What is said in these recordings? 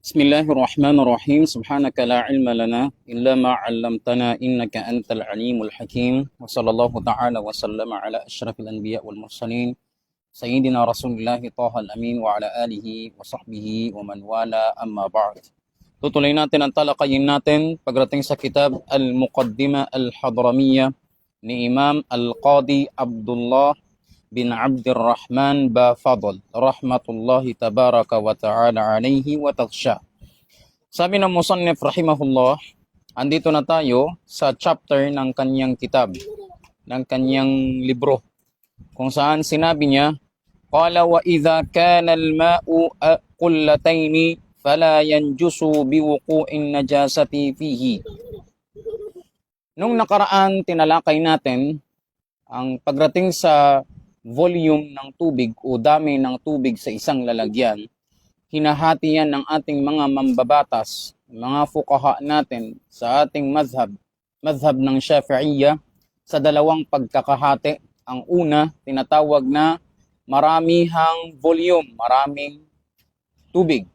بسم الله الرحمن الرحيم سبحانك لا علم لنا إلا ما علمتنا إنك أنت العليم الحكيم وصلى الله تعالى وسلم على أشرف الأنبياء والمرسلين سيدنا رسول الله طه الأمين وعلى آله وصحبه ومن والاه أما بعد. Tutuloy natin ang talakayin natin pagdating sa kitab Al-Muqaddimah Al-Hadramiyah ni Imam Al-Qadi Abdullah bin Abdurrahman Bafadl rahmatullahi tabaraka wa ta'ala alayhi wa taghsha. Sabi ng musannif rahimahullah, andito na tayo sa chapter ng kanyang kitab, ng kanyang libro, kung saan sinabi niya, qala wa idha kana al-ma'u qullatayn fala yanjusu biwuqu'in najasati fihi. Nung nakaraan tinalakay natin ang pagdating sa volume ng tubig o dami ng tubig sa isang lalagyan, hinahati yan ng ating mga mambabatas, mga fuqaha natin sa ating madhab ng Shafi'iyya, sa dalawang pagkakahati. Ang una, tinatawag na maramihang volume, maraming tubig.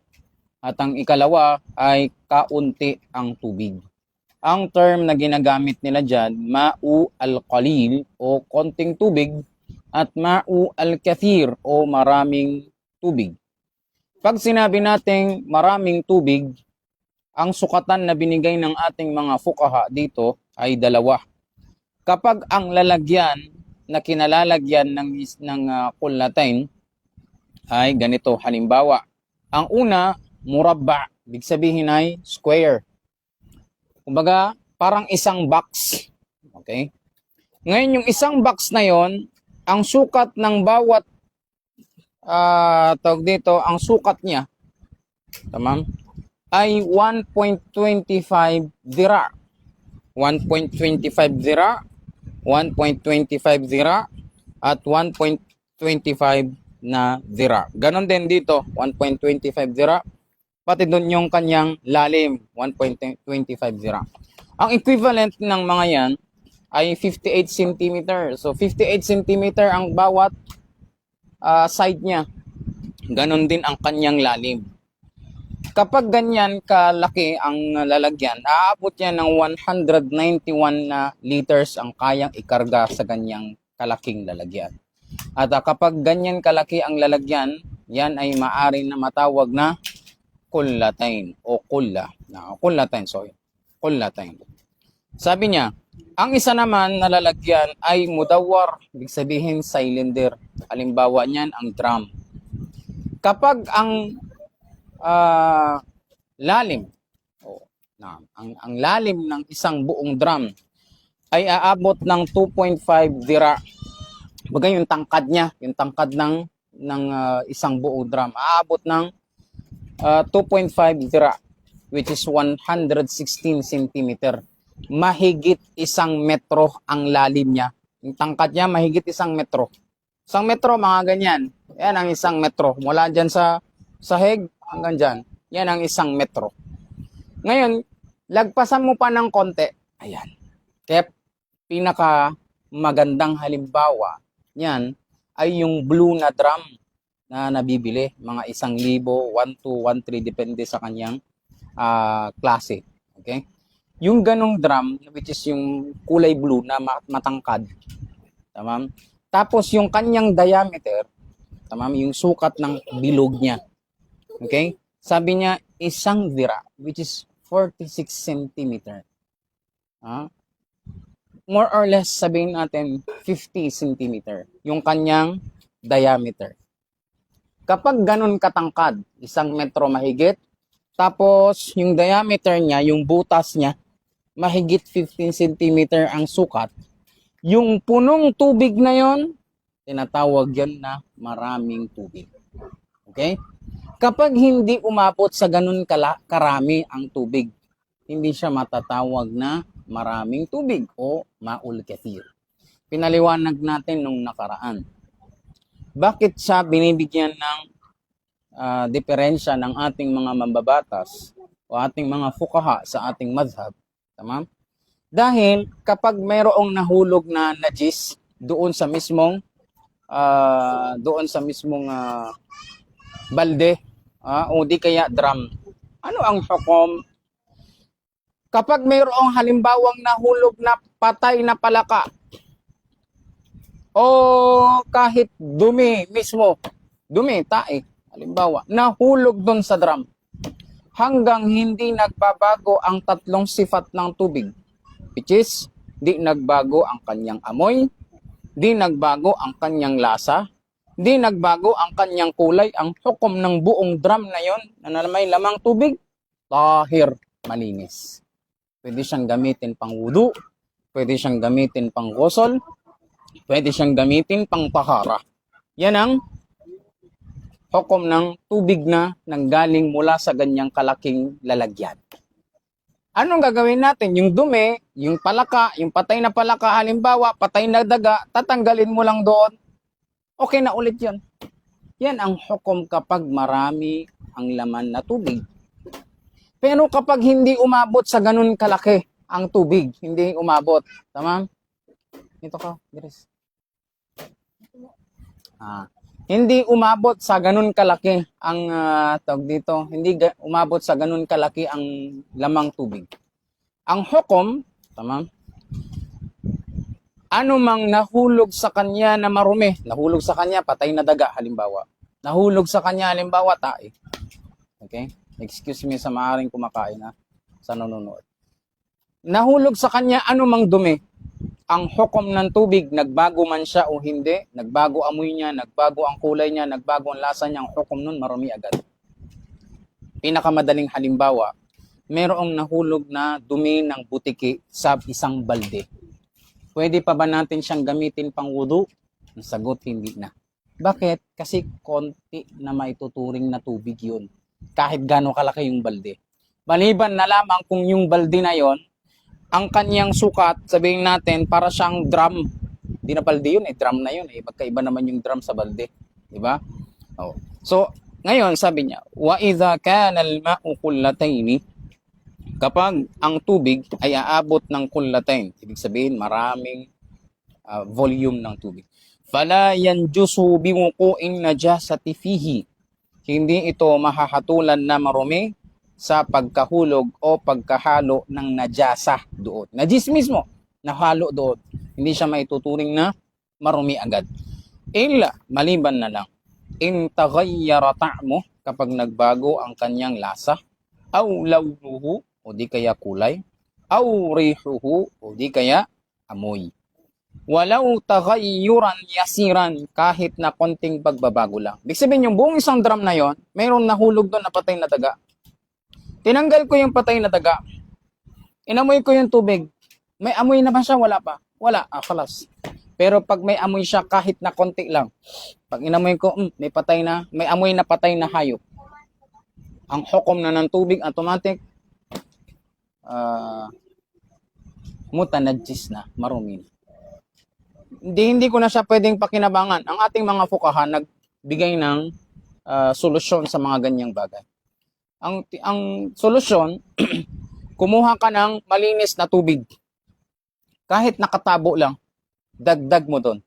At ang ikalawa ay kaunti ang tubig. Ang term na ginagamit nila dyan, ma'u al-qalil o konting tubig, at ma'u al-kathir o maraming tubig. Pag sinabi nating maraming tubig, ang sukatan na binigay ng ating mga fuqaha dito ay dalawa. Kapag ang lalagyan na kinalalagyan ng qullatain ay ganito, halimbawa, ang una, murabba, ibig sabihin ay square. Kumbaga, parang isang box. Okay? Ngayon, yung isang box na yon, ang sukat ng bawat tawag dito, ang sukat niya, tamam, ay 1.25 dira. 1.25 dira, 1.25 dira, at 1.25 na dira. Ganon din dito, 1.25 dira, pati doon yung kanyang lalim, 1.25 dira. Ang equivalent ng mga yan ay 58 cm. So 58 cm ang bawat side niya. Ganon din ang kanyang lalim. Kapag ganyan kalaki ang lalagyan, aabot yan ng 191 na liters ang kayang ikarga sa ganyang kalaking lalagyan. At kapag ganyan kalaki ang lalagyan, yan ay maaari na matawag na qullatain o qullatain. Sabi niya, ang isa naman na lalagyan ay mudawwar, ibig sabihin cylinder. Halimbawa niyan ang drum. Kapag ang lalim ang lalim ng isang buong drum ay aabot ng 2.5 dira. Baga yung tangkad niya, yung tangkad ng isang buong drum, aabot ng 2.5 dira, which is 116 cm. Mahigit 1 metro ang lalim niya. Yung tangkad niya, mahigit 1 metro. 1 metro, mga ganyan. Yan ang 1 metro. Mula dyan sa sahig hanggang dyan. Yan ang 1 metro. Ngayon, lagpasan mo pa ng konti. Ayan. Kaya pinaka magandang halimbawa yan ay yung blue na drum na nabibili. Mga 1,000, 1 to 1.3, depende sa kanyang klase. Okay? Yung ganong drum, which is yung kulay blue na matangkad. Tamam? Tapos yung kanyang diameter, tamam, yung sukat ng bilog niya. Okay? Sabi niya, 1 dira, which is 46 cm. More or less, sabihin natin, 50 cm. Yung kanyang diameter. Kapag ganon katangkad, 1 metro mahigit, tapos yung diameter niya, yung butas niya, mahigit 15 cm ang sukat, yung punong tubig na yon, tinatawag yan na maraming tubig. Okay? Kapag hindi umabot sa ganun karami ang tubig, hindi siya matatawag na maraming tubig o ma'ul kathir. Pinaliwanag natin nung nakaraan. Bakit siya binibigyan ng diferensya ng ating mga mambabatas o ating mga fuqaha sa ating madhab? Tama? Dahil kapag mayroong nahulog na najis doon sa mismong balde, o di kaya drum. Ano ang hukom? Kapag mayroong halimbawang nahulog na patay na palaka o kahit dumi mismo, dumi, tae, halimbawa, nahulog doon sa drum hanggang hindi nagbabago ang tatlong sifat ng tubig, which is di nagbago ang kanyang amoy, di nagbago ang kanyang lasa, di nagbago ang kanyang kulay, ang hukom ng buong drum na yon na may lamang tubig, tahir, malinis. Pwede siyang gamitin pang wudu, pwede siyang gamitin pang ghusl, pwede siyang gamitin pang tahara. Yan ang hukom ng tubig na nanggaling mula sa ganyang kalaking lalagyan. Anong gagawin natin? Yung dumi, yung palaka, yung patay na palaka, halimbawa, patay na daga, tatanggalin mo lang doon. Okay na ulit yun. Yan ang hukom kapag marami ang laman na tubig. Pero kapag hindi umabot sa ganun kalaki ang tubig, hindi umabot. Tama? Ito ka, Iris. Hindi umabot sa ganun kalaki ang tawag dito, hindi umabot sa ganun kalaki ang lamang tubig. Ang hukom, tama? Ano mang nahulog sa kanya na marumi, nahulog sa kanya patay na daga halimbawa. Nahulog sa kanya halimbawa tae. Okay? Excuse me sa maaaring kumakain sa nanonood. Nahulog sa kanya ano mang dumi. Ang hukom ng tubig, nagbago man siya o hindi, nagbago amoy niya, nagbago ang kulay niya, nagbago ang lasa niya, ang hukom nun marumi agad. Pinakamadaling halimbawa, merong nahulog na dumi ng butiki sa isang balde. Pwede pa ba natin siyang gamitin pang wudu? Ang sagot, hindi na. Bakit? Kasi konti na maituturing na tubig yun. Kahit gano'ng kalaki yung balde. Maliban na lamang kung yung balde na yon, ang kanyang sukat, sabihin natin, para siyang drum. Hindi na balde yun, drum na yun. Magkaiba naman yung drum sa balde. Diba? Oh. So, ngayon, sabi niya, wa idha kana al-ma'u qullatayn, kapag ang tubig ay aabot ng qullatayn, ibig sabihin, maraming volume ng tubig. Fala yanjusu biwuqu'in najasati fihi. Hindi ito mahahatulan na marumi sa pagkahulog o pagkahalo ng najasa doon. Najis mismo, nahalo doon. Hindi siya maituturing na marumi agad. Illa, maliban na lang, in taghayyara ta'mu, kapag nagbago ang kanyang lasa, aw lawnuhu, o di kaya kulay, aw rihuhu, o di kaya amoy. Walau taghayyuran yasiran, kahit na konting pagbabago lang. Ibig sabihin, yung buong isang drum na yon, mayroong nahulog doon na patay na daga. Tinanggal ko yung patay na daga. Inamoy ko yung tubig. May amoy na ba siya? Wala pa. Wala. Kalas. Pero pag may amoy siya kahit na konti lang. Pag inamoy ko, may patay na, may amoy na patay na hayop. Ang hukom na ng tubig, automatic, mutanajis na, marumi. Hindi ko na siya pwedeng pakinabangan. Ang ating mga fuqaha nagbigay ng solusyon sa mga ganyang bagay. Ang solusyon, kumuha ka ng malinis na tubig. Kahit nakatabo lang, dagdag mo doon.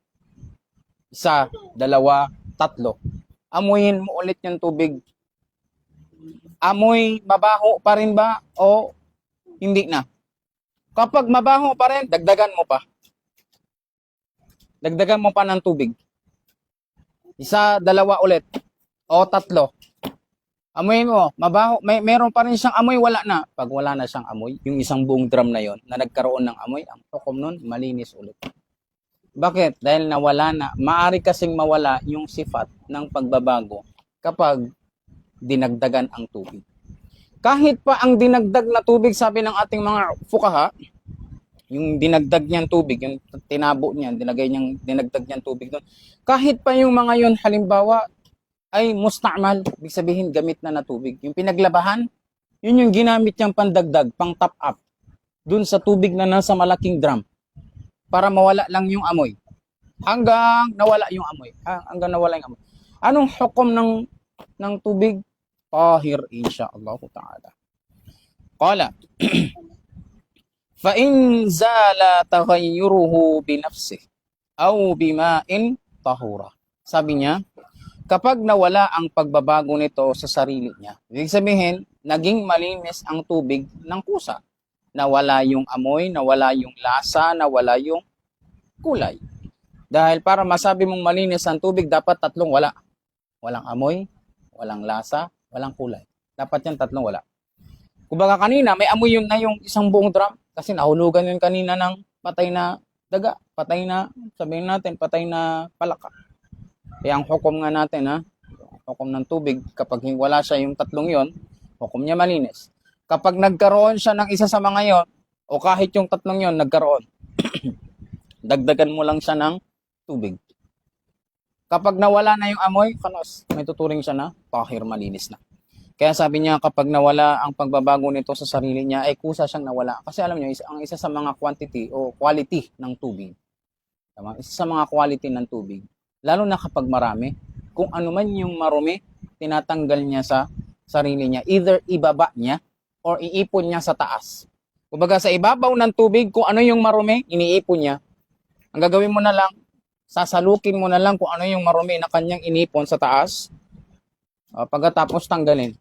1, 2, 3. Amuyin mo ulit yung tubig. Amoy mabaho pa rin ba o hindi na? Kapag mabaho pa rin, dagdagan mo pa. Dagdagan mo pa ng tubig. 1, 2 ulit o 3. Amoyin mo, mabaho, meron pa rin siyang amoy, wala na. Pag wala na siyang amoy, yung isang buong drum na yon na nagkaroon ng amoy, ang hukom nun, malinis ulit. Bakit? Dahil nawala na. Maari kasing mawala yung sifat ng pagbabago kapag dinagdagan ang tubig. Kahit pa ang dinagdag na tubig, sabi ng ating mga fuqaha, yung dinagdag niyang tubig, yung tinabo niyan, dinagdag niyang tubig doon. Kahit pa yung mga yon halimbawa, ay musta'mal, ibig sabihin gamit na tubig. Yung pinaglabahan, yun yung ginamit niyang pandagdag, pang top up, dun sa tubig na nasa malaking drum, para mawala lang yung amoy. Hanggang nawala yung amoy. Anong hukom ng tubig? Tahir, insyaallah ta'ala. Qala, fa in zala taghayyuruhu binafsihi aw bima'in tahura. Sabi niya, Kapag nawala ang pagbabago nito sa sarili niya, ibig sabihin, naging malinis ang tubig ng kusa. Nawala yung amoy, nawala yung lasa, nawala yung kulay. Dahil para masabi mong malinis ang tubig, dapat tatlong wala. Walang amoy, walang lasa, walang kulay. Dapat yan tatlong wala. Kumbaga kanina, may amoy yun na yung isang buong drum kasi nahulugan yun kanina ng patay na daga, patay na, sabihin natin, patay na palaka. Kaya ang hukom nga natin, hukom ng tubig, kapag wala siya yung tatlong yon, hukom niya malinis. Kapag nagkaroon siya ng isa sa mga yon, o kahit yung tatlong yon nagkaroon, dagdagan mo lang siya ng tubig. Kapag nawala na yung amoy, kanos, may tuturing siya na tahir, malinis na. Kaya sabi niya, kapag nawala ang pagbabago nito sa sarili niya, ay kusa siyang nawala. Kasi alam niyo, ang isa sa mga quantity o quality ng tubig, isa sa mga quality ng tubig, lalo na kapag marami, kung ano man yung marumi, tinatanggal niya sa sarili niya. Either ibaba niya or iipon niya sa taas. Kumbaga sa ibabaw ng tubig, kung ano yung marumi, iniipon niya. Ang gagawin mo na lang, sasalukin mo na lang kung ano yung marumi na kanyang inipon sa taas. Pagkatapos tanggalin.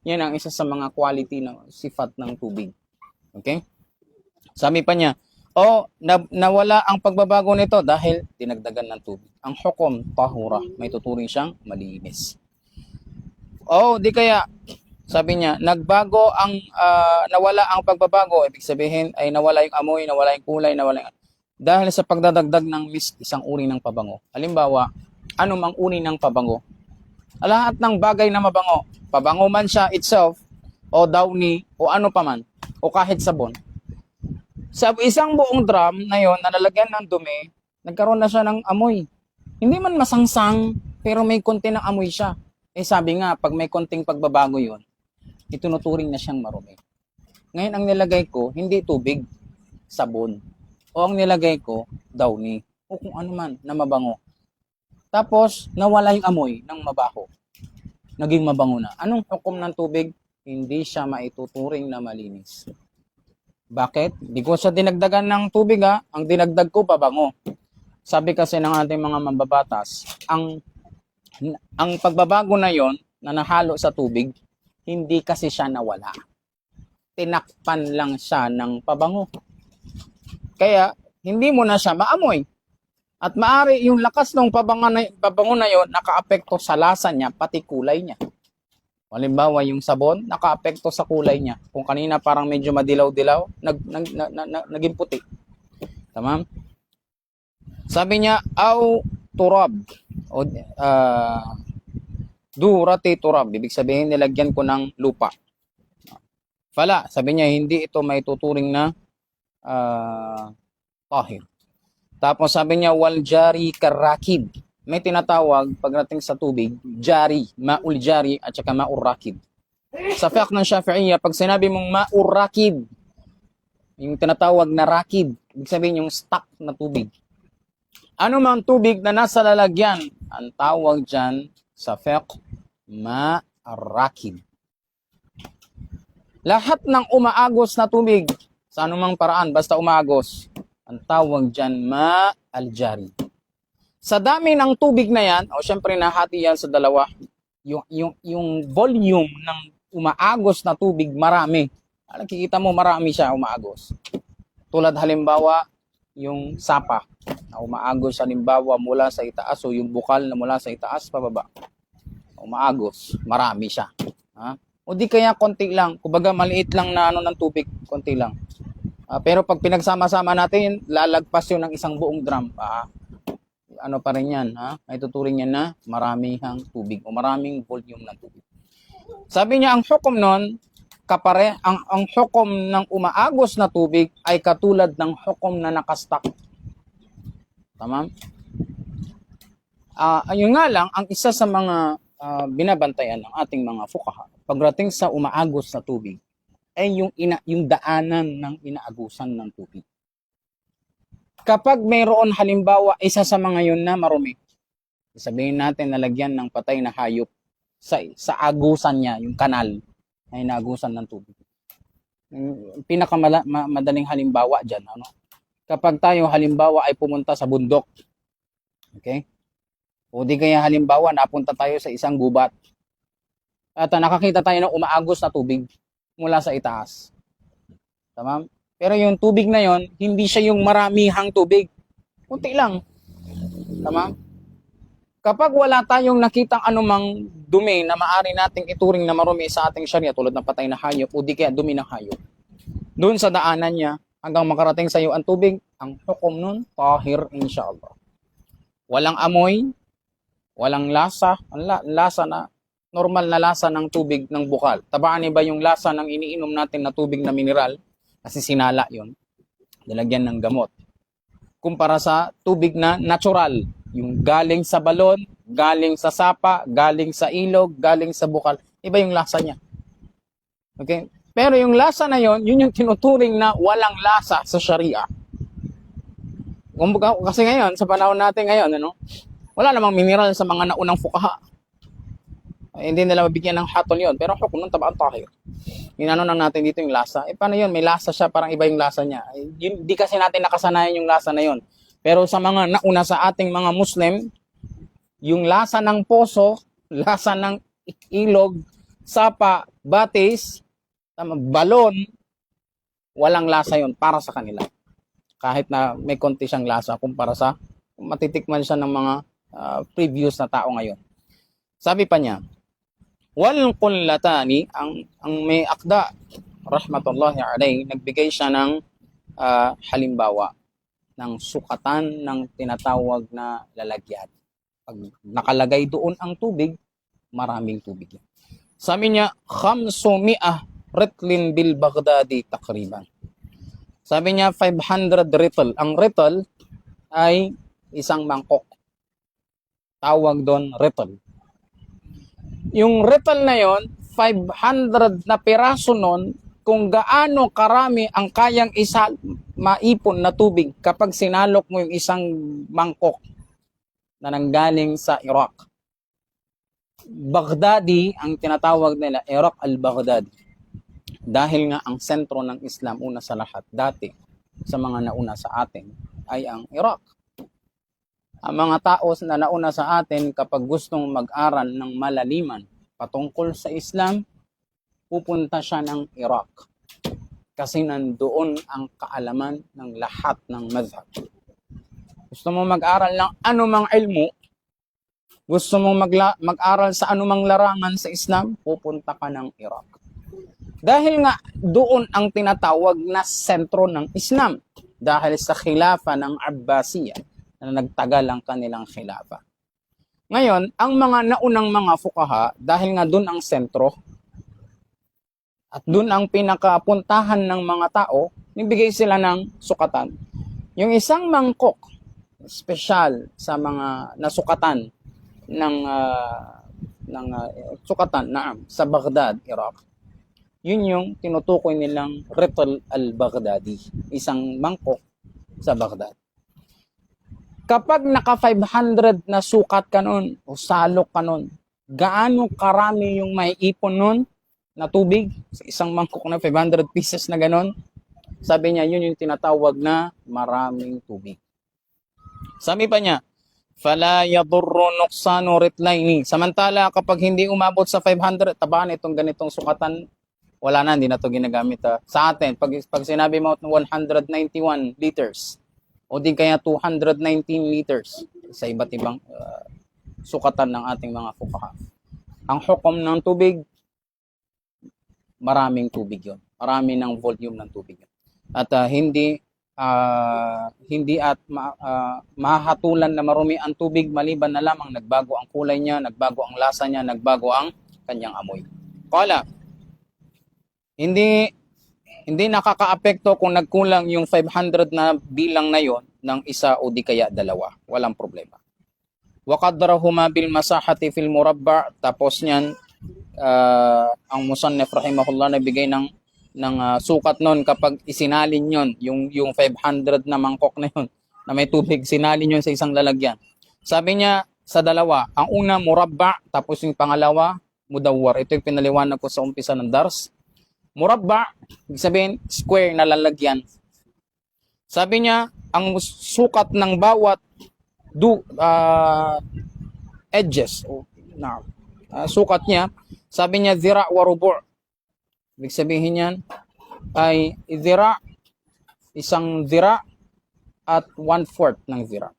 Yan ang isa sa mga quality ng sifat ng tubig. Okay? Sabi pa niya, nawala ang pagbabago nito dahil dinagdagan ng tubig. Ang hukom, tahura, may tuturing siyang malinis. Di kaya, sabi niya, nawala ang pagbabago, ibig sabihin ay nawala yung amoy, nawala yung kulay, dahil sa pagdadagdag ng misk, isang uri ng pabango. Halimbawa, anumang uri ng pabango? Lahat ng bagay na mabango, pabango man siya itself, o downy, o ano pa man, o kahit sabon. Sa isang buong drum na yon, na nalagyan ng dumi, nagkaroon na siya ng amoy. Hindi man masangsang, pero may konti ng amoy siya. Sabi nga, pag may konting pagbabago yon, itunuturing na siyang marumi. Ngayon, ang nilagay ko, hindi tubig, sabon. O ang nilagay ko, downy, o kung ano man na mabango. Tapos, nawala yung amoy ng mabaho. Naging mabango na. Anong hukom ng tubig? Hindi siya maituturing na malinis. Bakit? Di ko siya dinagdagan ng tubig Ang dinagdag ko, pabango. Sabi kasi ng ating mga mambabatas, ang pagbabago na yon na nahalo sa tubig, hindi kasi siya nawala. Tinakpan lang siya ng pabango. Kaya, hindi mo na siya maamoy. At maari yung lakas ng pabango na yon nakaapekto sa lasa niya, pati kulay niya. Halimbawa, yung sabon, nakaapekto sa kulay niya. Kung kanina parang medyo madilaw-dilaw, naging puti. Tama? Sabi niya, turab. Durati turab. Ibig sabihin, nilagyan ko ng lupa. Fala, sabi niya, hindi ito may tuturing na tahir. Tapos sabi niya, wal jari karakib. May tinatawag pagdating sa tubig, jari, ma'ul jari at saka ma'ur rakib. Sa fiqh ng Shafi'iyya, pag sinabi mong ma'ur rakib, yung tinatawag na rakib, ibig sabihin yung stock na tubig. Ano mang tubig na nasa lalagyan, ang tawag dyan sa fiqh, ma'ur rakib. Lahat ng umaagos na tubig, sa anumang paraan, basta umaagos, ang tawag dyan, ma-al-jari. Sa dami ng tubig na yan, syempre nahati yan sa dalawa, yung volume ng umaagos na tubig, marami. Nakikita mo, marami siya umaagos. Tulad halimbawa, yung sapa, na umaagos halimbawa mula sa itaas, o yung bukal na mula sa itaas, pababa. Umaagos, marami siya. O di kaya konti lang, kumbaga maliit lang na ng tubig, konti lang. Pero pag pinagsama-sama natin, lalagpas yun ng isang buong drum. Ano pa rin yan, may tuturing yan na maraming tubig o maraming volume ng tubig. Sabi niya, ang hukom nun, ang hukom ng umaagos na tubig ay katulad ng hukom na nakastock. Tama? Ayun nga lang, ang isa sa mga binabantayan ng ating mga fuqaha, pagdating sa umaagos na tubig, ay yung daanan ng inaagusan ng tubig. Kapag mayroon halimbawa isa sa mga yun na marumi, sabihin natin nalagyan ng patay na hayop sa agusan niya, yung kanal na inaagusan ng tubig. Pinakamadaling halimbawa dyan, kapag tayo halimbawa ay pumunta sa bundok, okay? O di kaya halimbawa, napunta tayo sa isang gubat at nakakita tayo ng umaagos na tubig mula sa itaas. Tama? Pero yung tubig na yon, hindi siya yung maramihang tubig. Kunti lang. Tama? Kapag wala tayong nakitang anumang dumi na maari nating ituring na marumi sa ating syariah, tulad ng patay na hayop o di kaya dumi ng hayop, doon sa daanan niya, hanggang makarating sa iyo ang tubig, ang hukom nun, tahir inshallah. Walang amoy, walang lasa, ang lasa na, normal na lasa ng tubig ng bukal. Tabaan ba yung lasa ng iniinom natin na tubig na mineral? Kasi sinala yon, nilagyan ng gamot. Kumpara sa tubig na natural, yung galing sa balon, galing sa sapa, galing sa ilog, galing sa bukal, iba yung lasa niya. Okay? Pero yung lasa na yon, yun yung tinuturing na walang lasa sa Sharia. Kasi ngayon, sa panahon natin ngayon, wala namang mineral sa mga naunang fuqaha. Hindi nila mabigyan ng hatol yon, pero hukom ng tabaan tahir. Inano lang natin dito yung lasa. Paano yun? May lasa siya, parang iba yung lasa niya. Hindi kasi natin nakasanayan yung lasa na yon. Pero sa mga nauna sa ating mga Muslim, yung lasa ng poso, lasa ng ilog, sapa, batis, balon, walang lasa yon para sa kanila. Kahit na may konti siyang lasa kumpara sa matitikman siya ng mga previous na tao ngayon. Sabi pa niya, wal qullatani, ang may akda, rahmatullahi alayhi, nagbigay siya ng halimbawa ng sukatan ng tinatawag na lalagyan. Pag nakalagay doon ang tubig, maraming tubig. Sabi niya, 500 ritlin bil Baghdadi takriban. Sabi niya, 500 ritl. Ang ritl ay isang mangkok. Tawag doon, ritl. Yung ritl na yon, 500 na piraso nun, kung gaano karami ang kayang maipon na tubig kapag sinalok mo yung isang mangkok na nanggaling sa Iraq. Baghdadi, ang tinatawag nila, Iraq al-Baghdadi. Dahil nga ang sentro ng Islam, una sa lahat, dati, sa mga nauna sa atin, ay ang Iraq. Ang mga tao na nauna sa atin, kapag gustong mag-aral ng malaliman patungkol sa Islam, pupunta siya ng Iraq. Kasi nandoon ang kaalaman ng lahat ng madhab. Gusto mo mag-aral ng anumang ilmu, gusto mo mag-aral sa anumang larangan sa Islam, pupunta ka ng Iraq. Dahil nga doon ang tinatawag na sentro ng Islam. Dahil sa khilafa ng Abbasiyah na nagtagal ang kanilang khilafa. Ngayon, ang mga naunang mga fuqaha, dahil nga doon ang sentro, at doon ang pinakapuntahan ng mga tao, nagbigay sila ng sukatan. Yung isang mangkok, special sa mga nasukatan ng sukatan sa Baghdad, Iraq. Yun yung tinutukoy nilang Ritl al-Baghdadi, isang mangkok sa Baghdad. Kapag naka 500 na sukat ka nun, o salok ka nun, gaano karami yung may ipon nun na tubig sa isang mangkok na 500 pieces na ganon? Sabi niya, yun yung tinatawag na maraming tubig. Sabi pa niya, fala yadurru nuqsanu ritlaini. Samantala, kapag hindi umabot sa 500, tabaan itong ganitong sukatan, wala na, hindi na ito ginagamit. Sa atin, pag sinabi mo 191 liters, o di kaya 219 liters, sa iba't ibang sukatan ng ating mga fuqaha. Ang hukom ng tubig, maraming tubig yon, marami ng volume ng tubig yon. At hindi mahatulan na marumi ang tubig maliban na lamang nagbago ang kulay niya, nagbago ang lasa niya, nagbago ang kanyang amoy. Kala, hindi nakakaapekto kung nagkulang yung 500 na bilang na yon ng isa o di kaya dalawa. Walang problema. Wa qadrahuma bil masahati fil murabba', tapos niyan ang musannif rahimahullah nabigay ng sukat noon kapag isinalin yon, yung 500 na mangkok na yon na may tubig, sinalin yon sa isang lalagyan. Sabi niya sa dalawa, ang una murabba', tapos yung pangalawa mudawwar. Ito yung pinaliwanag ko sa umpisa ng dars. Murabba', ibig sabihin square na lalagyan. Sabi niya, ang sukat ng bawat edges. Na, sukat niya, sabi niya zira wa rubu'. Ibig sabihin niyan ay zira, isang zira at 1/4 ng zira,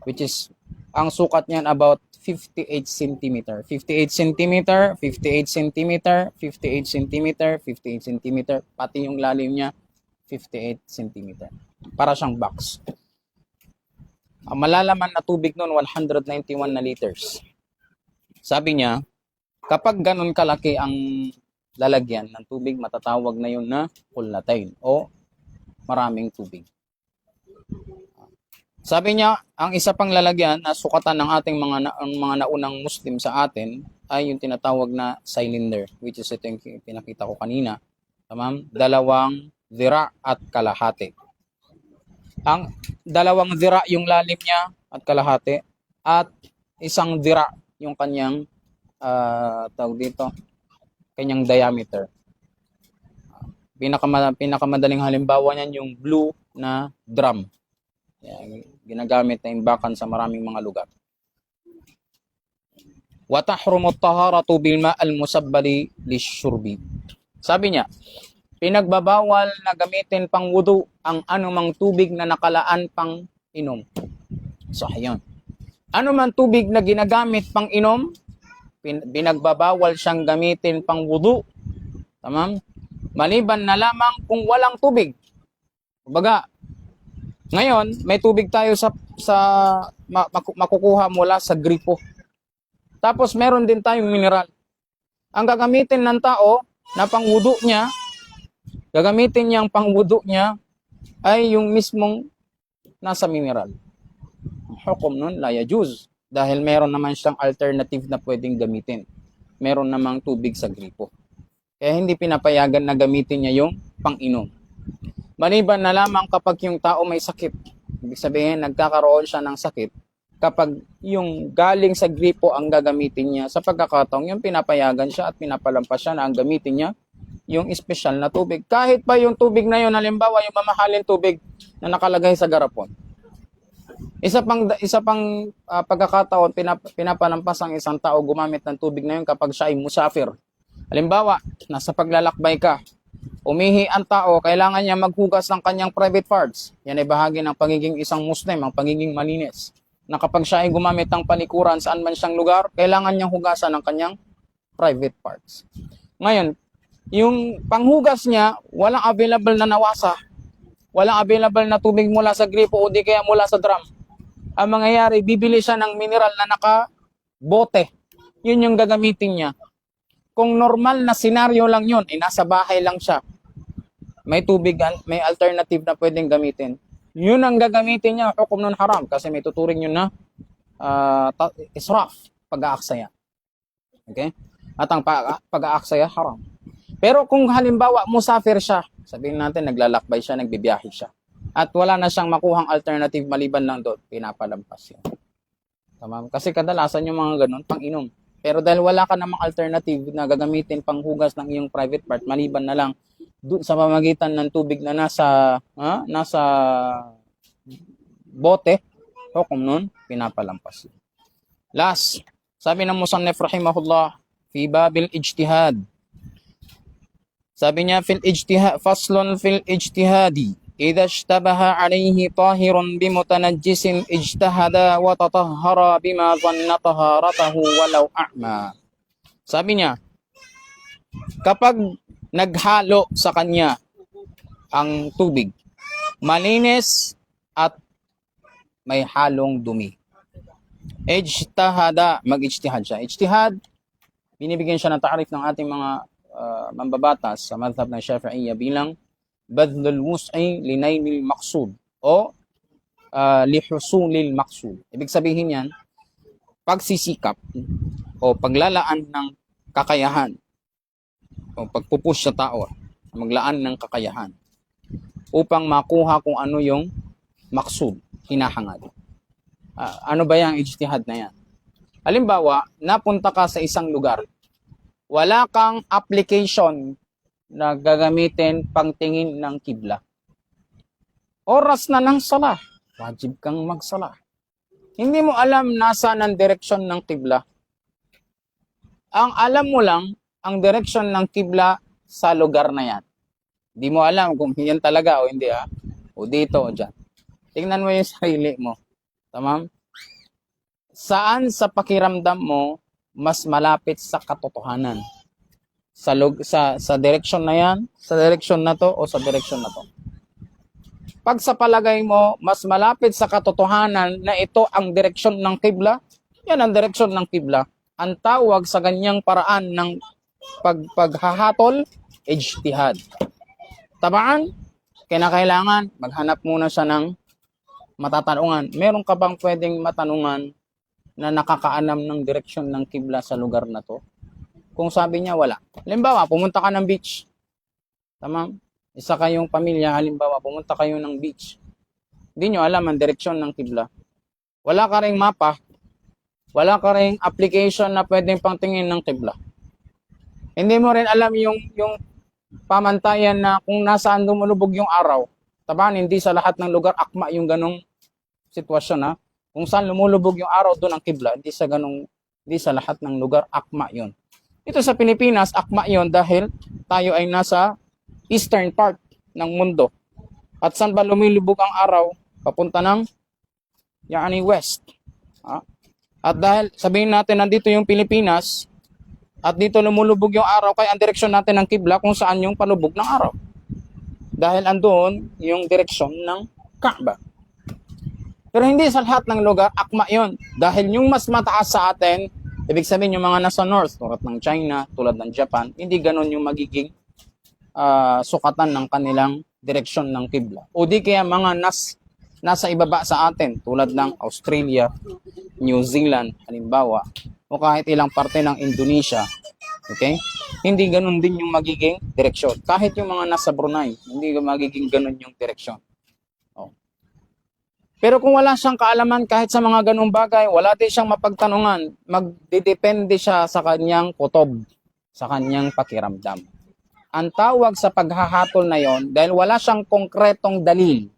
which is ang sukat niyan about 58 cm. 58 cm, 58 cm, 58 cm, 58 cm, pati yung lalim niya 58 cm. Para siyang box. Ang malalaman na tubig noon 191 na liters. Sabi niya, kapag ganun kalaki ang lalagyan ng tubig, matatawag na yun na qullatayn o maraming tubig. Sabi niya, ang isa pang lalagyan na sukatan ng ating mga naunang Muslim sa atin ay yung tinatawag na cylinder, which is ito yung pinakita ko kanina. Tamam? 2 zira at kalahati. Ang 2 zira yung lalim niya at kalahati at 1 zira yung kanyang tawag dito, kanyang diameter. Pinakamadaling halimbawa niyan yung blue na drum. Yan, ginagamit na imbakan sa maraming mga lugar. Wa tahrumu at-taharatu bil ma' al-musabbali lisyurbi. Sabi niya, pinagbabawal na gamitin pang wudu ang anumang tubig na nakalaan pang inom. So, ayun. Anumang tubig na ginagamit pang inom, pinagbabawal siyang gamitin pang wudu. Tamam? Maliban na lamang kung walang tubig. Kumbaga, ngayon, may tubig tayo makukuha mula sa gripo. Tapos meron din tayong mineral. Ang gagamitin ng tao na pangwudu niya, gagamitin niyang pangwudu niya ay yung mismong nasa mineral. Hukom nun, la yajuz. Dahil meron naman siyang alternative na pwedeng gamitin. Meron namang tubig sa gripo. Kaya hindi pinapayagan na gamitin niya yung pang-inom. Maliban na lamang kapag yung tao may sakit. Ibig sabihin, nagkakaroon siya ng sakit kapag yung galing sa gripo ang gagamitin niya. Sa pagkakataong yung pinapayagan siya at pinapalampas siya na ang gamitin niya yung espesyal na tubig. Kahit pa yung tubig na yun, halimbawa yung mamahalin tubig na nakalagay sa garapon. Isa pang pagkakataon, pinapalampas ang isang tao gumamit ng tubig na yun kapag siya ay musafir. Halimbawa, nasa paglalakbay ka, umihi ang tao, kailangan niya maghugas ng kanyang private parts. Yan ay bahagi ng pagiging isang Muslim, ang pagiging malinis. Na kapag siya ay gumamit ng palikuran saan man siyang lugar, kailangan niyang hugasan ng kanyang private parts. Ngayon, yung panghugas niya, walang available na nawasa. Walang available na tubig mula sa gripo o di kaya mula sa drum. Ang mangyayari, bibili siya ng mineral na naka-bote. Yun yung gagamitin niya. Kung normal na senaryo lang yun, nasa bahay lang siya, may tubig, may alternative na pwedeng gamitin. Yun ang gagamitin niya, hukom nun haram, kasi may tuturing yun na israf, pag-aaksaya. Okay? At ang pag-aaksaya, haram. Pero kung halimbawa, musafir siya, sabihin natin, naglalakbay siya, nagbibiyahe siya, at wala na siyang makuhang alternative maliban lang doon, pinapalampas yun. Tamam? Kasi kadalasan yung mga ganun, pang-inom. Pero dahil wala ka namang alternative na gagamitin pang hugas ng iyong private part, maliban na lang doon sa pamamagitan ng tubig na nasa bote, hukom nun, pinapalampas. Last, sabi ng Musannif rahimahullah, fi babil ijtihad. Sabi niya, faslun fil ijtihadi. إذا اشتبه عليه طاهر بمتنجس اجتهد وتطهر بما ظن طهارته ولو أعمى. Sabi niya, kapag naghalo sa kanya ang tubig, malinis at may halong dumi, ijtahada, mag-ijtihad siya. Ijtihad, binibigyan siya ng ta'arif ng ating mga mambabatas sa madhab ng Shafi'iyya bilang badlul wus'i linaylil maqsud o lihusulil maqsud. Ibig sabihin yan, pagsisikap o paglalaan ng kakayahan o pagpupush sa tao, maglaan ng kakayahan upang makuha kung ano yung maqsud, hinahangad. Ano ba yung ijtihad na yan? Halimbawa, napunta ka sa isang lugar, wala kang application na gagamitin pangtingin ng kibla. Oras na ng sala, wajib kang magsala. Hindi mo alam nasa ng direksyon ng kibla. Ang alam mo lang, ang direksyon ng kibla sa lugar na yan. Hindi mo alam kung yan talaga o hindi o dito o dyan. Tingnan mo yung sarili mo. Tamam? Saan sa pakiramdam mo mas malapit sa katotohanan? Sa direksyon na yan, sa direksyon na to, o sa direksyon na to? Pag sa palagay mo, mas malapit sa katotohanan na ito ang direksyon ng kibla, yan ang direksyon ng kibla. Ang tawag sa ganyang paraan ng paghahatol, ijtihad. Tabaan, kinakailangan maghanap muna siya ng matatanungan. Meron ka bang pwedeng matanungan na nakakaanam ng direksyon ng kibla sa lugar na to? Kung sabi niya, wala. Halimbawa, pumunta ka ng beach. Tama? Isa kayong pamilya, halimbawa, pumunta kayo ng beach. Hindi nyo alam ang direksyon ng kibla. Wala ka ring mapa. Wala ka ring application na pwedeng pangtingin ng kibla. Hindi mo rin alam yung pamantayan na kung nasaan lumulubog yung araw. Taban, hindi sa lahat ng lugar akma yung ganong sitwasyon Kung saan lumulubog yung araw, doon ang kibla. Hindi sa lahat ng lugar akma yun. Ito sa Pilipinas, akma yun dahil tayo ay nasa eastern part ng mundo. At saan ba lumulubog ang araw? Papunta ng west. At dahil sabihin natin nandito yung Pilipinas at dito lumulubog yung araw, kaya ang direksyon natin ng kibla kung saan yung palubog ng araw. Dahil andoon yung direksyon ng Kaaba. Pero hindi sa lahat ng lugar akma yon. Dahil yung mas mataas sa atin, ibig sabihin yung mga nasa north, tulad ng China, tulad ng Japan, hindi ganon yung magiging sukatan ng kanilang direksyon ng kibla. O di kaya mga nasa ibaba sa atin, tulad ng Australia, New Zealand, halimbawa, o kahit ilang parte ng Indonesia, okay? Hindi ganun din yung magiging direksyon. Kahit yung mga nasa Brunei, hindi magiging ganun yung direksyon. Pero kung wala siyang kaalaman kahit sa mga ganung bagay, wala din siyang mapagtanungan, magdidepende siya sa kanyang kutob, sa kanyang pakiramdam. Ang tawag sa paghahatol na yon, dahil wala siyang konkretong dalil,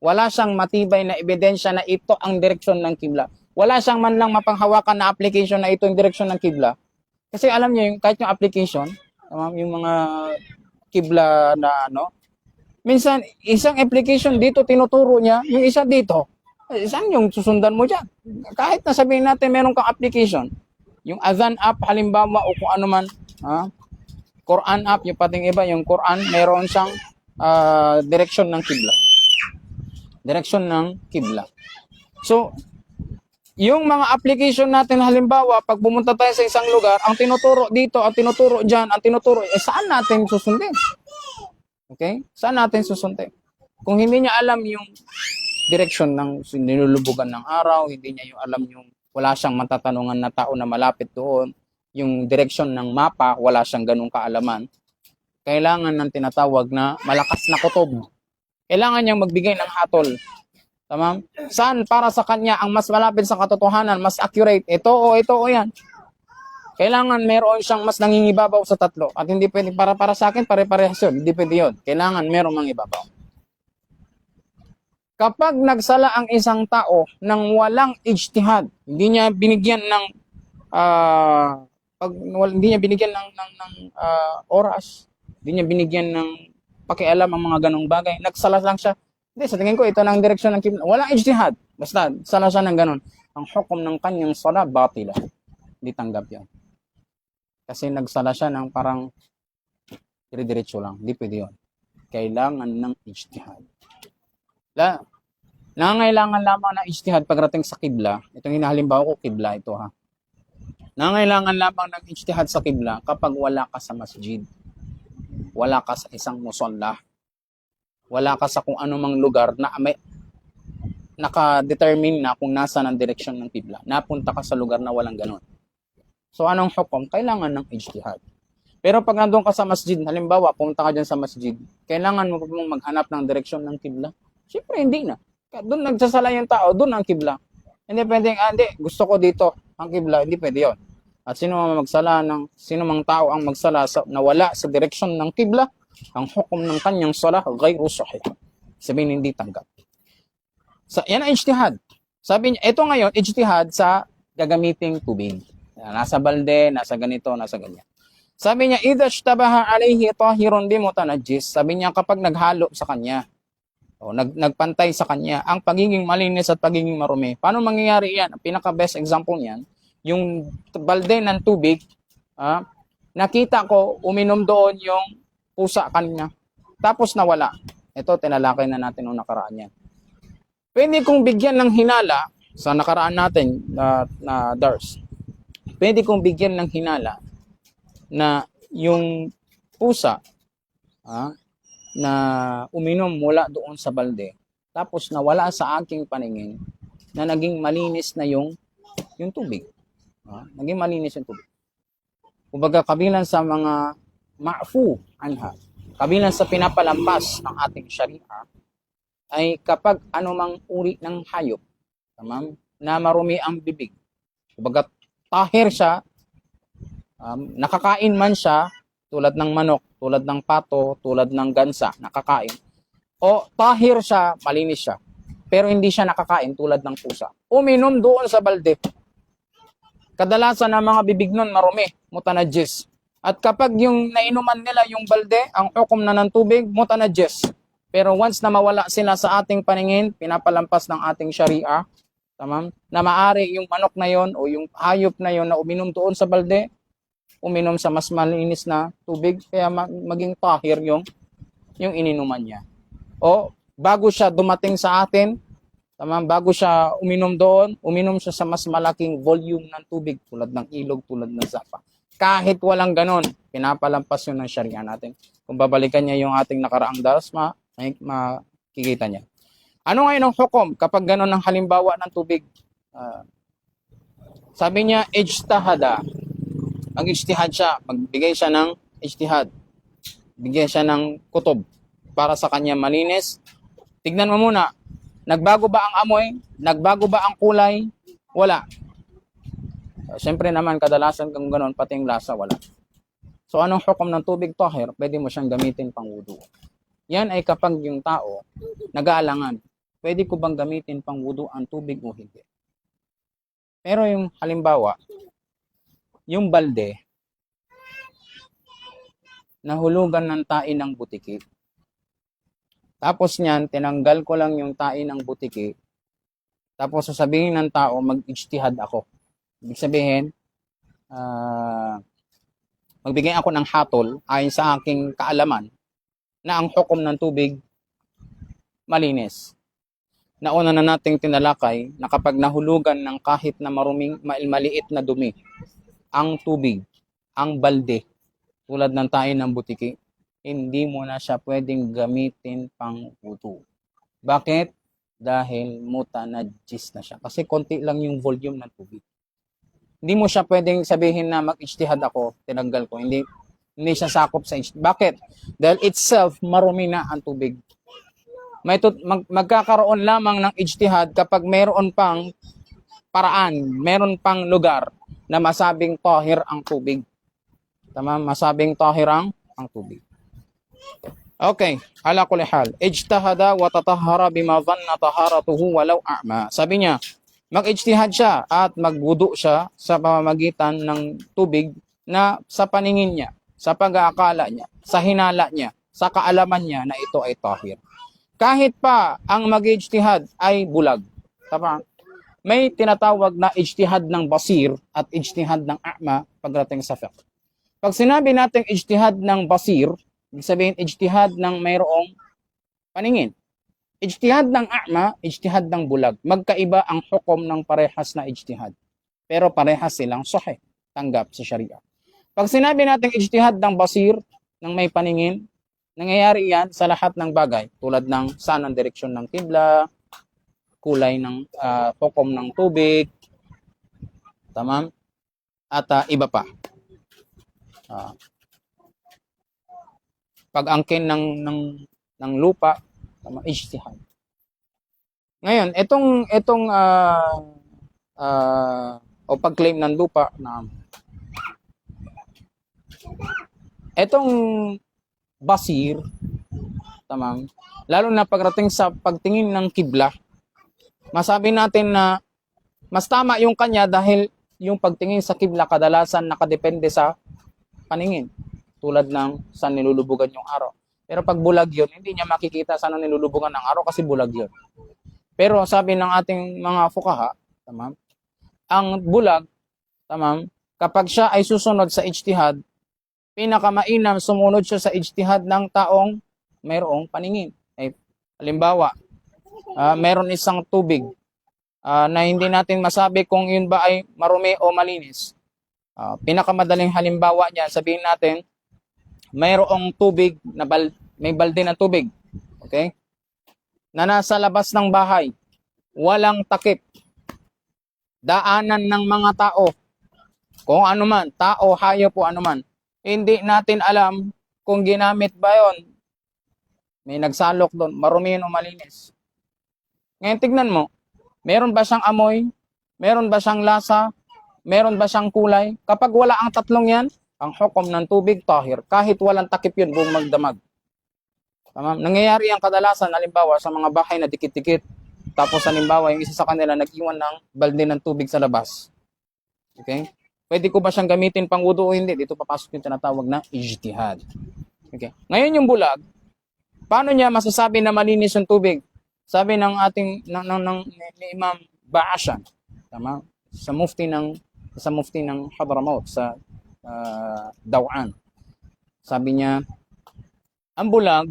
wala siyang matibay na ebidensya na ito ang direksyon ng kibla. Wala siyang man lang mapanghawakan na application na ito ang direksyon ng kibla. Kasi alam niyo, kahit yung application, yung mga kibla na minsan, isang application dito tinuturo niya, yung isa dito. Saan yung susundan mo dyan? Kahit na sabihin natin meron kang application, yung Adhan app halimbawa o kung ano man, Quran app, yung pating iba, yung Quran, meron siyang direksyon ng kibla. Direksyon ng kibla. So, yung mga application natin halimbawa, pag pumunta tayo sa isang lugar, ang tinuturo dito, ang tinuturo dyan, ang tinuturo, saan natin susundin? Okay? Saan natin susundin? Kung hindi niya alam yung direksyon ng nilulubugan ng araw, hindi niya yung alam yung wala siyang matatanungan na tao na malapit doon, yung direksyon ng mapa, wala siyang ganung kaalaman, kailangan ng tinatawag na malakas na kutob. Kailangan niyang magbigay ng hatol. Tama? Saan para sa kanya ang mas malapit sa katotohanan, mas accurate? Ito o yan. Kailangan meron siyang mas nangingibabaw sa tatlo. At hindi pwede para sa akin, pare-parehas yun. Hindi pwede yun. Kailangan meron mangibabaw. Kapag nagsala ang isang tao ng walang ijtihad, hindi niya binigyan ng oras, hindi niya binigyan ng pakialam ang mga ganong bagay, nagsala lang siya. Hindi, sa tingin ko, ito na ang direksyon ng kibla. Walang ijtihad. Basta, sala siya ng ganon. Ang hukom ng kanyang sala, batila. Hindi tanggap yan. Kasi nagsala siya ng parang dire-diretso lang. Hindi pwede yun. Kailangan ng ijtihad. Nangangailangan lamang ng ijtihad pagdating sa kibla. Itong hinahalimbawa ko, kibla ito Nangangailangan lamang ng ijtihad sa kibla kapag wala ka sa masjid. Wala ka sa isang musalla. Wala ka sa kung anumang lugar na may naka-determine na kung nasa ng direksyon ng kibla. Napunta ka sa lugar na walang ganon. So, anong hukom? Kailangan ng ijtihad. Pero pag nandun ka sa masjid, halimbawa, pumunta ka dyan sa masjid, kailangan mo mong maghanap ng direksyon ng kibla? Siyempre, hindi na. Doon nagsasala yung tao, doon ang kibla. Hindi pwedeng, hindi, gusto ko dito ang kibla. Hindi pwede yun. At sino mang tao ang magsala na wala sa direksyon ng kibla, ang hukom ng kanyang salah, ghayru sahih. Sabihin, hindi tanggap. Yan ang ijtihad. Sabi niya, ito ngayon, ijtihad sa gagamiting tubig. Nasa balde, nasa ganito, nasa ganyan. Sabi niya, idha shtabaha alayhi tahirun bi mutanajjis. Sabi niya, kapag naghalo sa kanya, o nagpantay sa kanya, ang pagiging malinis at pagiging marumi. Paano mangyayari yan? Ang pinaka-best example niyan, yung balde ng tubig, nakita ko, uminom doon yung pusa kanina. Tapos nawala. Ito, tinalakay na natin nung nakaraan yan. Pwede kong bigyan ng hinala sa nakaraan natin na DARS. Pwede kong bigyan ng hinala na yung pusa na uminom mula doon sa balde, tapos nawala sa aking paningin na naging malinis na yung tubig. Naging malinis yung tubig. Kumbaga, kabilang sa mga ma'fu anha, kabilang sa pinapalampas ng ating sharia, ay kapag anumang uri ng hayop, tamam, na marumi ang bibig, kumbaga tahir siya, nakakain man siya, tulad ng manok, tulad ng pato, tulad ng gansa, nakakain, o tahir siya, malinis siya, pero hindi siya nakakain tulad ng pusa, uminom doon sa balde. Kadalasan ng mga bibig nun marumi, mutanajis. At kapag yung nainuman nila yung balde, ang hukom na ng tubig, mutanajis. Pero once na mawala sila sa ating paningin, pinapalampas ng ating sharia, tamam, na maari yung manok na yon o yung hayop na yon na uminom doon sa balde, uminom sa mas malinis na tubig, kaya maging tahir yung ininuman niya. O bago siya dumating sa atin, tamam, bago siya uminom doon, uminom siya sa mas malaking volume ng tubig, tulad ng ilog, tulad ng sapa. Kahit walang ganon, pinapalampas yun ng sharia natin. Kung babalikan niya yung ating nakaraang daras, makikita niya. Ano ngayon ang hukom kapag ganon ang halimbawa ng tubig? Sabi niya, ijtahada. Mag-ijtihad siya, magbigay siya ng ijtihad. Bigyan siya ng kutob para sa kanya malinis. Tignan mo muna, nagbago ba ang amoy? Nagbago ba ang kulay? Wala. Siyempre naman, kadalasan kung ganon, pati yung lasa, wala. So, anong hukom ng tubig tahir? Pwede mo siyang gamitin pang wudu. Yan ay kapag yung tao nag-aalangan, pwede ko bang gamitin pang wudu ang tubig o hindi? Pero yung halimbawa, yung balde, nahulugan ng tain ng butiki. Tapos niyan, tinanggal ko lang yung tain ng butiki. Tapos sasabihin ng tao, mag-ijtihad ako. Ibig sabihin, magbigay ako ng hatol ayon sa aking kaalaman na ang hukom ng tubig malinis. Nauna na nating tinalakay na kapag nahulugan ng kahit na maruming maliit na dumi ang tubig, ang balde, tulad ng tain ng butiki, hindi mo na siya pwedeng gamitin pang wudu. Bakit? Dahil mutanajjis na siya. Kasi konti lang yung volume ng tubig. Hindi mo siya pwedeng sabihin na mag-ijtihad ako, tinanggal ko. Hindi siya sakop sa ijtihad. Bakit? Dahil itself, marumi na ang tubig. Magkakaroon lamang ng ijtihad kapag mayroon pang paraan, mayroon pang lugar na masabing tahir ang tubig. Tama? Masabing tahir ang tubig. Okay, ala kulli hal. Ijtahada wa tatahhara bima dhanna taharatuhu walau a'ma. Sabi niya, mag-ijtihad siya at magwudu siya sa pamamagitan ng tubig na sa paningin niya, sa pag-aakala niya, sa hinala niya, sa kaalaman niya na ito ay tahir. Kahit pa ang mag-ijtihad ay bulag. Tama? May tinatawag na ijtihad ng basir at ijtihad ng a'ma pagdating sa fiqh. Pag sinabi natin ijtihad ng basir, ibig sabihin ijtihad ng mayroong paningin. Ijtihad ng a'ma, ijtihad ng bulag. Magkaiba ang hukom ng parehas na ijtihad. Pero parehas silang sahih, tanggap sa sharia. Pag sinabi natin ijtihad ng basir, ng may paningin, nangyayari yan sa lahat ng bagay. Tulad ng saan ang direksyon ng kibla, kulay ng hukom ng tubig, tamam? At iba pa. Pag-angkin ng lupa, ijtihad. Ngayon, itong o pag-claim ng lupa na itong basir, tamam, lalo na pagdating sa pagtingin ng kibla, Masabi natin na mas tama yung kanya dahil yung pagtingin sa kibla kadalasan nakadepende sa paningin. Tulad ng saan nilulubugan yung araw. Pero pag bulag yun, hindi niya makikita saan nilulubugan ng araw kasi bulag yun. Pero sabi ng ating mga fuqaha, tamam, ang bulag, tamam, kapag siya ay susunod sa ijtihad, pinakamainam sumunod siya sa ijtihad ng taong mayroong paningin. Ay, halimbawa, mayroon isang tubig na hindi natin masabi kung yun ba ay marumi o malinis. Pinakamadaling halimbawa niyan, sabihin natin, mayroong tubig, may balde ng tubig. Okay? Na nasa labas ng bahay, walang takip, daanan ng mga tao, kung ano man, tao, hayop o ano man, hindi natin alam kung ginamit ba yon. May nagsalok doon, marumi o malinis. Ngayon tignan mo, meron ba siyang amoy? Meron ba siyang lasa? Meron ba siyang kulay? Kapag wala ang tatlong yan, ang hukom ng tubig tahir, kahit walang takip yun, buong magdamag. Tama? Nangyayari ang kadalasan, halimbawa, sa mga bahay na dikit-dikit. Tapos halimbawa, yung isa sa kanila nag-iwan ng balde ng tubig sa labas. Okay? Pwede ko ba siyang gamitin pang wudu o hindi? Dito papasok yung tinatawag na ijtihad. Okay. Ngayon yung bulag, paano niya masasabi na malinis yung tubig? Sabi ng ating ni Imam Ba'ashan, tama? Sa mufti ng Hadramaut sa Daw'an. Sabi niya, ang bulag,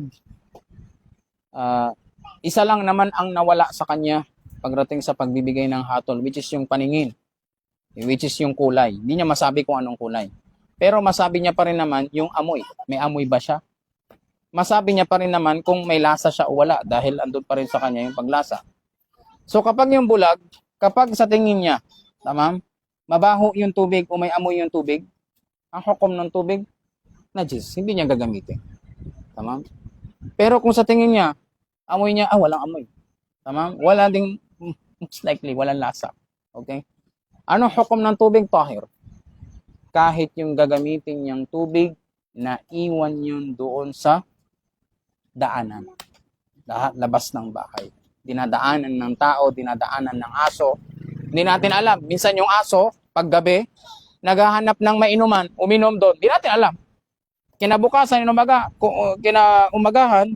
isa lang naman ang nawala sa kanya pagdating sa pagbibigay ng hatol, which is yung paningin, which is yung kulay. Hindi niya masabi kung anong kulay. Pero masabi niya pa rin naman yung amoy. May amoy ba siya? Masabi niya pa rin naman kung may lasa siya o wala dahil andun pa rin sa kanya yung paglasa. So kapag yung bulag, kapag sa tingin niya, tama, mabaho yung tubig o may amoy yung tubig, ang hukom ng tubig, najis, hindi niya gagamitin. Tama? Pero kung sa tingin niya, amoy niya, walang amoy. Tama? Wala ding, most likely, walang lasa. Okay? Ano hukom ng tubig? Tahir. Kahit yung gagamitin niyang tubig, na iwan yun doon sa daanan. Labas ng bahay. Dinadaanan ng tao, dinadaanan ng aso. Hindi natin alam. Minsan yung aso, paggabi, naghahanap ng mainuman, uminom doon. Hindi natin alam. Kinabukasan, kinaumagahan,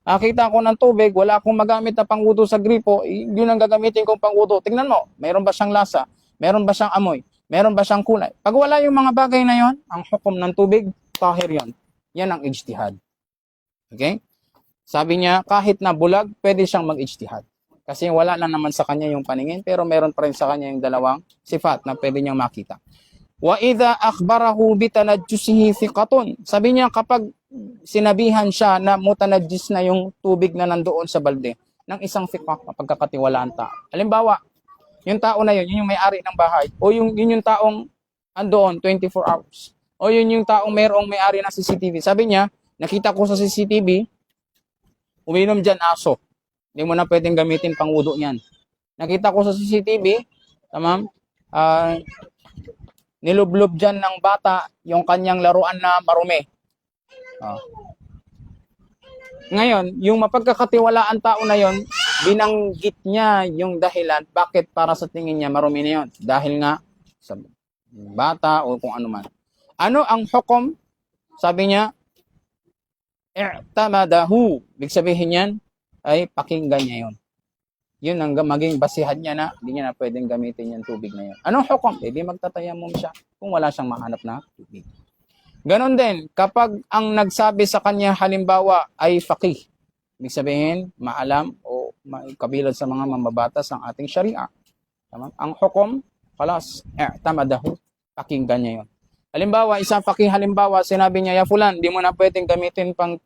nakita ko ng tubig, wala akong magamit na pangwudo sa gripo, yun ang gagamitin kong pangwudo. Tingnan mo, mayroon ba siyang lasa? Mayroon ba siyang amoy? Mayroon ba siyang kulay? Pag wala yung mga bagay na yon, ang hukom ng tubig, tahir yon. Yan ang ijtihad. Okay? Sabi niya, kahit na bulag, pwede siyang mag-ijtihad. Kasi wala lang naman sa kanya yung paningin, pero meron pa rin sa kanya yung dalawang sifat na pwede niyang makita. Wa idha akhbarahu bitanajjusihi thiqatun. Sabi niya, kapag sinabihan siya na mutanajjis na yung tubig na nandoon sa balde ng isang thiqah, mapagkakatiwalaan tao. Halimbawa, yung tao na yun yung may-ari ng bahay, o yun yung taong andoon 24 hours, o yun yung taong mayroong may-ari ng CCTV. Sabi niya, nakita ko sa CCTV, uminom dyan aso. Hindi mo na pwedeng gamitin pang wudu niyan. Nakita ko sa CCTV, tamam, nilublob dyan ng bata yung kanyang laruan na marumi. Ngayon, yung mapagkakatiwalaan tao na yon, binanggit niya yung dahilan bakit para sa tingin niya marumi na yon. Dahil nga sa bata o kung ano man. Ano ang hukom? Sabi niya, i'tamadahu. Ibig sabihin yan ay pakinggan niya yon. Yun ang maging basihan niya na hindi niya na pwedeng gamitin yung tubig na yun. Anong hukom? Hindi magtatayamum siya kung wala siyang mahanap na tubig. Ganon din, kapag ang nagsabi sa kanya halimbawa ay faqih, ibig sabihin, maalam o kabilang sa mga mambabatas ng ating sharia. Tama? Ang hukom, kalas, i'tamadahu, pakinggan niya yun. Halimbawa, isang faqih halimbawa, sinabi niya, ya fulan, di mo na pwedeng gamitin pang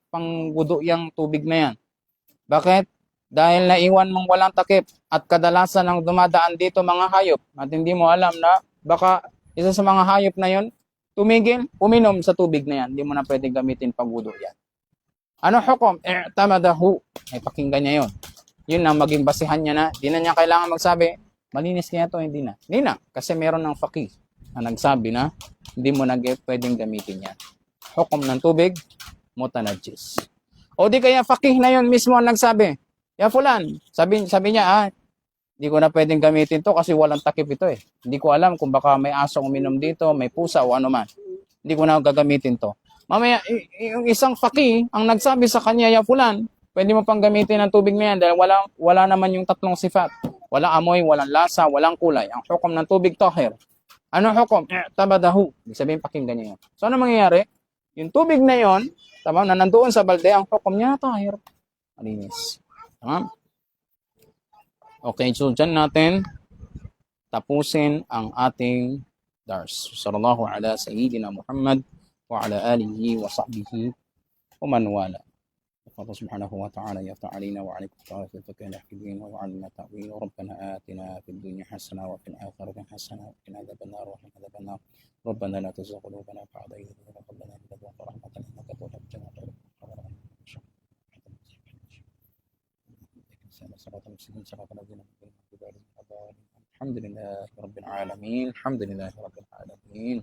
wudu yung tubig na yan. Bakit? Dahil naiwan mong walang takip at kadalasan ng dumadaan dito mga hayop at hindi mo alam na baka isa sa mga hayop na yon tumigil, uminom sa tubig na yan. Hindi mo na pwedeng gamitin pang wudu yan. Ano hukom? I'tamadahu. Ay pakinggan niya yon. Yun ang maging basihan niya na. Hindi na niya kailangan magsabi, malinis kaya to, hindi na. Hindi na. Kasi meron ng faqih na nagsabi na hindi mo na pwedeng gamitin yan. Hukom ng tubig, mutanajjis. O di kaya faqih na yon mismo ang nagsabi, ya fulan, sabi niya, Hindi ko na pwedeng gamitin to kasi walang takip ito eh. Hindi ko alam kung baka may asong uminom dito, may pusa o ano man. Hindi ko na gagamitin to. Mamaya, yung isang faqih ang nagsabi sa kanya, ya fulan, pwede mo pang gamitin ang tubig na yan dahil wala naman yung tatlong sifat. Wala amoy, walang lasa, walang kulay. Ang hukom ng tubig tahir. Ano hukom? Tabadahu. Ibig sabihin pakinggan niyo yan. So ano mangyayari? Yung tubig na yon, tama, na nandoon sa balde, ang hukom niya tahir. Malinis. Tama? Okay, so dyan natin tapusin ang ating dars. Sallallahu ala sayyidina Muhammad wa ala alihi wa sahbihi wa man wala. Allah subhanahu wa ta'ala yaftah alaina wa alaikum tawfiq fi din wa 'alna ta'wil rabbana atina fid dunya hasanah wa fil akhirati hasanah wa qina adhabannar wa qina adhabannar rabbana la tuzigh qulubana ba'da idh hadaytana wa hab lana min ladunka rahmatan innaka antal wahhab. صراط المسلمين صراط الذين أنعمت عليهم غير المغضوب عليهم ولا الضالين الحمد لله رب العالمين الحمد لله رب العالمين